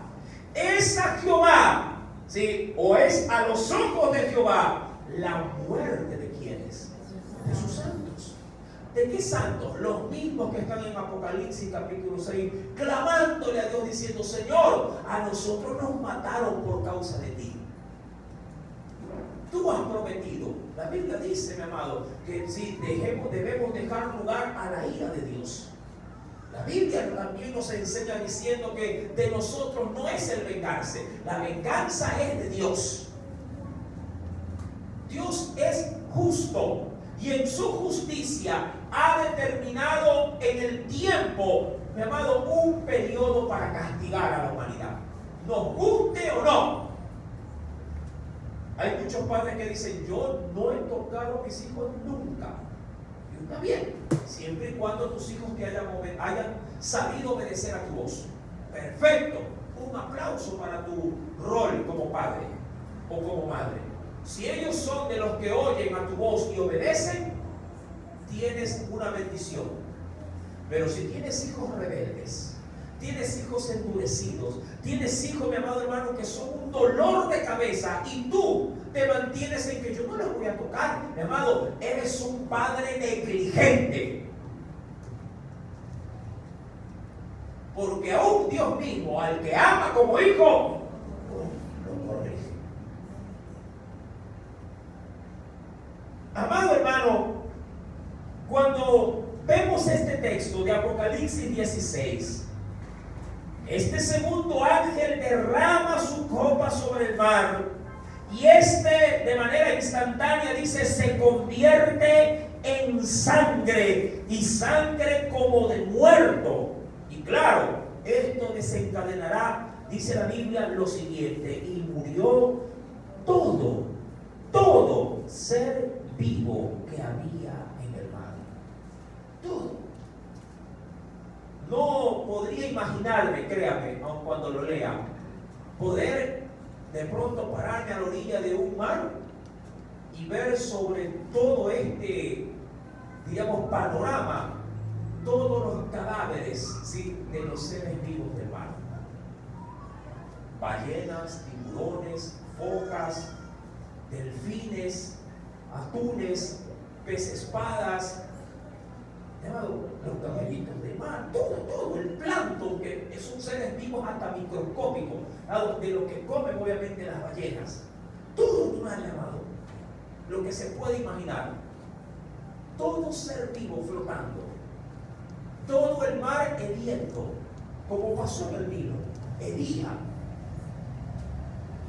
es a Jehová, ¿sí? O es a los ojos de Jehová la muerte de quienes, de sus santos. ¿De qué santos? Los mismos que están en Apocalipsis capítulo 6, clamándole a Dios diciendo: Señor, a nosotros nos mataron por causa de ti. Tú has prometido, la Biblia dice, mi amado, que si debemos dejar lugar a la ira de Dios. La Biblia también nos enseña diciendo que de nosotros no es el vengarse, la venganza es de Dios. Dios es justo y en su justicia ha determinado en el tiempo, mi amado, un periodo para castigar a la humanidad, nos guste o no. Hay muchos padres que dicen: yo no he tocado a mis hijos nunca. Y está bien, siempre y cuando tus hijos te hayan sabido obedecer a tu voz. Perfecto, un aplauso para tu rol como padre o como madre. Si ellos son de los que oyen a tu voz y obedecen, tienes una bendición. Pero si tienes hijos rebeldes, tienes hijos endurecidos, tienes hijos, mi amado hermano, que son un dolor de cabeza, y tú te mantienes en que yo no los voy a tocar, mi amado, eres un padre negligente. Porque aún Dios mismo, al que ama como hijo, lo corrige. Amado hermano, cuando vemos este texto de Apocalipsis 16, este segundo ángel derrama su copa sobre el mar, y de manera instantánea, dice, se convierte en sangre, y sangre como de muerto. Y claro, esto desencadenará, dice la Biblia, lo siguiente: y murió todo ser vivo que había en el mar. Todo. No podría imaginarme, créame, aun cuando lo lea, poder de pronto pararme a la orilla de un mar y ver sobre todo este, digamos, panorama, todos los cadáveres, ¿sí?, de los seres vivos del mar. Ballenas, tiburones, focas, delfines, atunes, peces espadas, los caballitos de mar, todo el plancton, que son seres vivos hasta microscópicos, de lo que comen obviamente las ballenas. Todo el mar, amado, lo que se puede imaginar, todo ser vivo flotando, todo el mar hediendo, como pasó en el Nilo, hedía.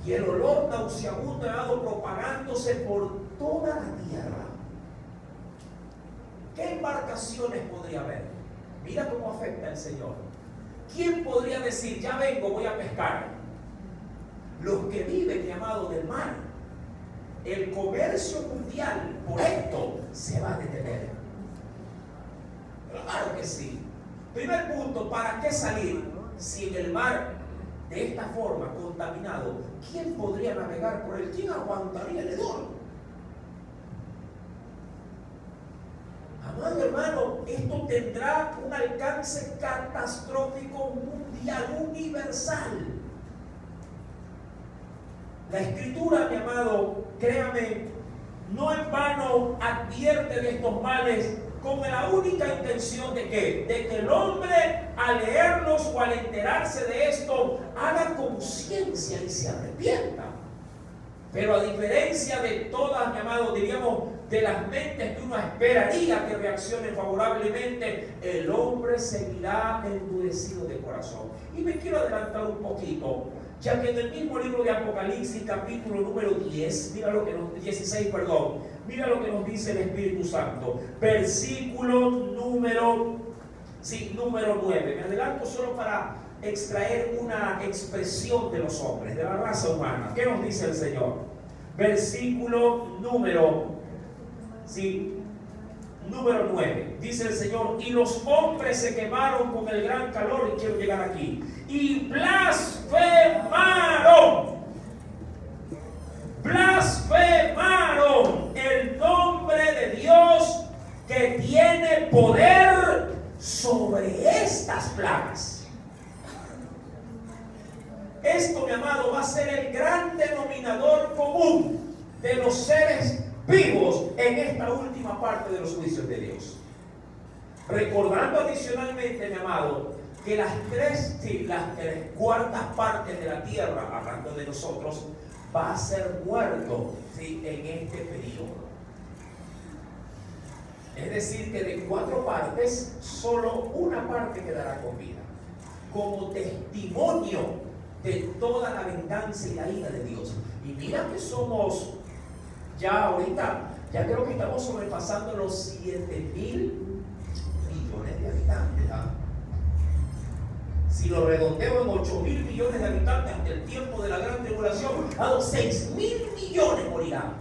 Y el olor nauseabundo propagándose por toda la tierra. ¿Qué embarcaciones podría haber? Mira cómo afecta el Señor. ¿Quién podría decir: ya vengo, voy a pescar? Los que viven, llamado del mar. El comercio mundial por esto se va a detener. Claro que sí. Primer punto: ¿para qué salir si en el mar de esta forma, contaminado, quién podría navegar por él? ¿Quién aguantaría el hedor? Amado hermano, esto tendrá un alcance catastrófico mundial, universal. La Escritura, mi amado, créame, no en vano advierte de estos males con la única intención de ¿qué? De que el hombre, al leerlos o al enterarse de esto, haga conciencia y se arrepienta. Pero a diferencia de todas, mi amado, diríamos, de las mentes que uno esperaría que reaccionen favorablemente, el hombre seguirá endurecido de corazón. Y me quiero adelantar un poquito, ya que en el mismo libro de Apocalipsis, capítulo número 10, mira lo que nos, 16, perdón, mira lo que nos dice el Espíritu Santo, versículo número 9. Me adelanto solo para extraer una expresión de los hombres, de la raza humana. ¿Qué nos dice el Señor? Versículo número 9. Dice el Señor: y los hombres se quemaron con el gran calor, y quiero llegar aquí, y blasfemaron el nombre de Dios que tiene poder sobre estas plagas. Esto, mi amado, va a ser el gran denominador común de los seres vivos en esta última parte de los juicios de Dios. Recordando adicionalmente, mi amado, que las tres cuartas partes de la tierra, hablando de nosotros, va a ser muerto en este periodo. Es decir, que de 4 partes, solo una parte quedará con vida, como testimonio de toda la venganza y la ira de Dios. Y mira que somos ya ahorita, ya creo que estamos sobrepasando los 7,000 millones de habitantes. Si lo redondeo en 8,000 millones de habitantes hasta el tiempo de la gran tribulación, a los 6,000 millones morirán.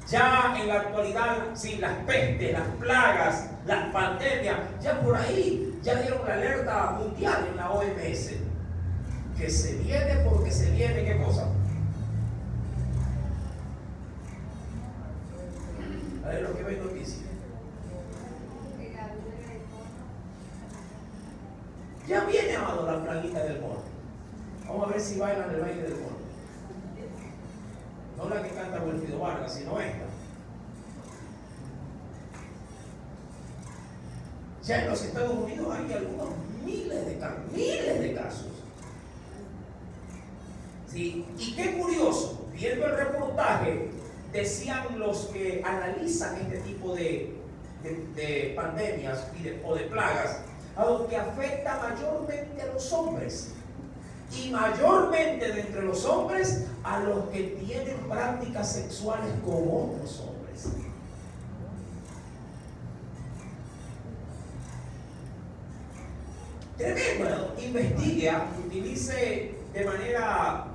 Ya en la actualidad, las pestes, las plagas, las pandemias, ya por ahí, ya dieron la alerta mundial en la OMS, que se viene porque se viene, ¿qué cosa? A ver lo que ven noticias. Ya viene, amado, la plaguita del mono. Vamos a ver si bailan el baile del mono. No la que canta Wilfrido Vargas, sino esta. Ya en los Estados Unidos hay algunos miles de casos. ¿Sí? Y qué curioso, viendo el reportaje, decían los que analizan este tipo de pandemias o de plagas, a lo que afecta mayormente a los hombres, y mayormente de entre los hombres a los que tienen prácticas sexuales con otros hombres. Tremendo. Investigue, utilice de manera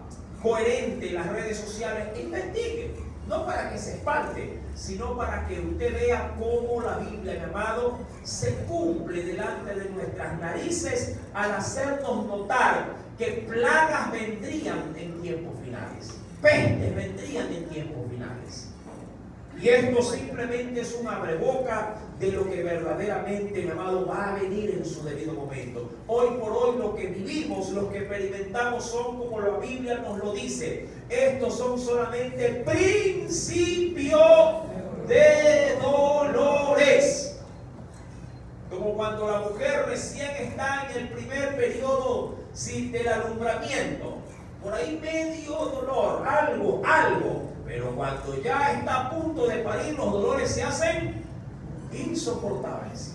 coherente las redes sociales, investigue, no para que se espante, sino para que usted vea cómo la Biblia, mi amado, se cumple delante de nuestras narices al hacernos notar que plagas vendrían en tiempos finales, pestes vendrían en tiempos finales. Y esto simplemente es un abreboca de lo que verdaderamente, mi amado, va a venir en su debido momento. Hoy por hoy lo que vivimos, lo que experimentamos son como la Biblia nos lo dice. Estos son solamente principios de dolores. Como cuando la mujer recién está en el primer periodo del alumbramiento. Por ahí medio dolor, algo. Pero cuando ya está a punto de parir, los dolores se hacen insoportables.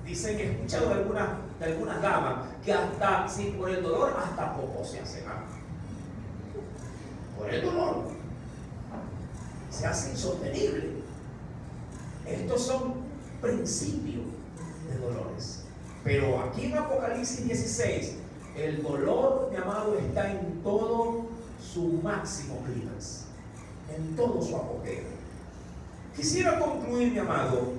Dicen que he escuchado de algunas damas que hasta, por el dolor, hasta poco se hacen. Por el dolor. Se hace insostenible. Estos son principios de dolores. Pero aquí en Apocalipsis 16, el dolor, mi amado, está en todo su máximo clímax, en todo su apogeo. Quisiera concluir, mi amado,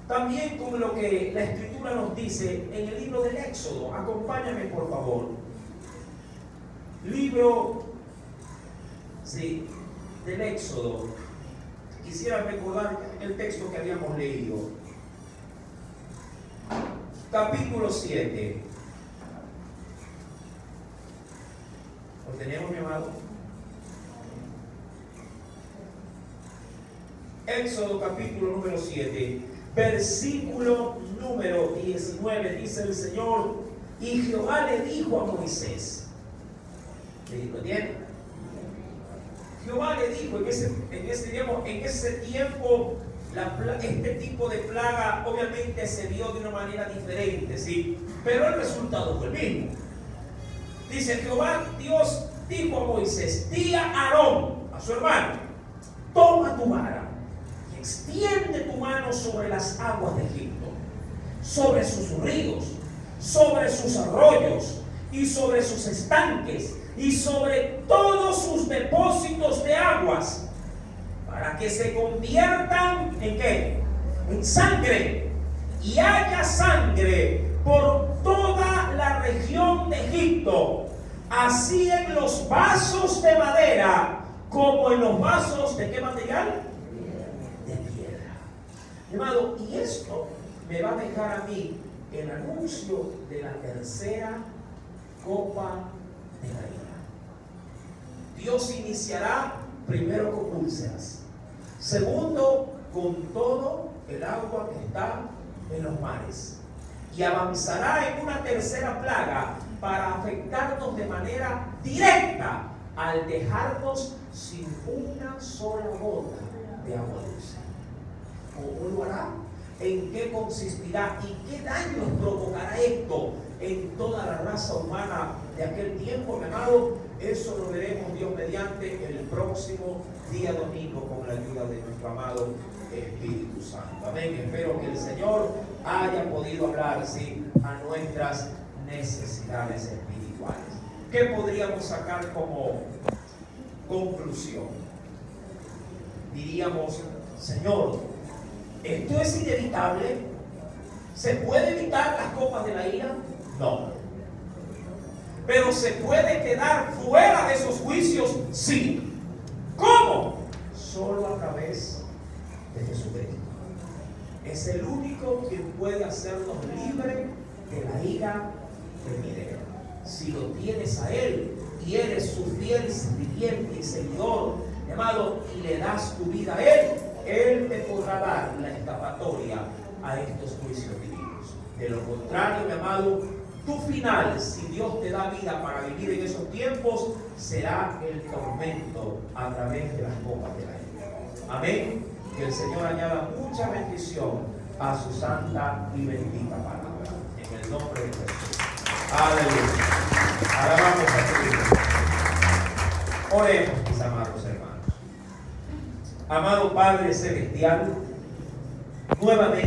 también con lo que la Escritura nos dice en el libro del Éxodo. Acompáñame, por favor. Libro del Éxodo. Quisiera recordar el texto que habíamos leído. Capítulo 7. ¿Lo tenemos, mi amado? Éxodo capítulo número 7, versículo número 19, dice el Señor: y Jehová le dijo a Moisés, ¿lo tiene? Jehová le dijo, en ese tiempo, este tipo de plaga obviamente se vio de una manera diferente, ¿sí? Pero el resultado fue el mismo. Dice Jehová Dios dijo a Moisés: di a Aarón, a su hermano, toma tu vara y extiende tu mano sobre las aguas de Egipto, sobre sus ríos, sobre sus arroyos y sobre sus estanques y sobre todos sus depósitos de aguas, para que se conviertan ¿en qué? En sangre, y haya sangre por toda la región de Egipto, así en los vasos de madera como en los vasos ¿de qué material? De piedra. Amado, y esto me va a dejar a mí el anuncio de la tercera copa de la ira. Dios iniciará primero con úlceras, segundo con todo el agua que está en los mares, y avanzará en una tercera plaga para afectarnos de manera directa al dejarnos sin una sola gota de agua dulce. ¿Cómo lo hará? ¿En qué consistirá y qué daños provocará esto en toda la raza humana de aquel tiempo, mi amado? Eso lo veremos, Dios mediante, el próximo día domingo con la ayuda de nuestro amado Espíritu Santo. Amén. Espero que el Señor haya podido hablar, sí, a nuestras necesidades espirituales. ¿Qué podríamos sacar como conclusión? Diríamos: Señor, ¿esto es inevitable? ¿Se puede evitar las copas de la ira? No. ¿Pero se puede quedar fuera de esos juicios? Sí. ¿Cómo? Solo a través de Jesucristo. Es el único quien puede hacernos libres de la ira venidera. Si lo tienes a Él y eres su fiel sirviente y seguidor, amado, y le das tu vida a Él te podrá dar la escapatoria a estos juicios divinos. De lo contrario, mi amado, tu final, si Dios te da vida para vivir en esos tiempos, será el tormento a través de las copas de la ira. Amén. Que el Señor añada mucha bendición a su santa y bendita palabra. En el nombre de Jesús. Aleluya. Alabamos a Cristo. Oremos, mis amados hermanos. Amado Padre Celestial, nuevamente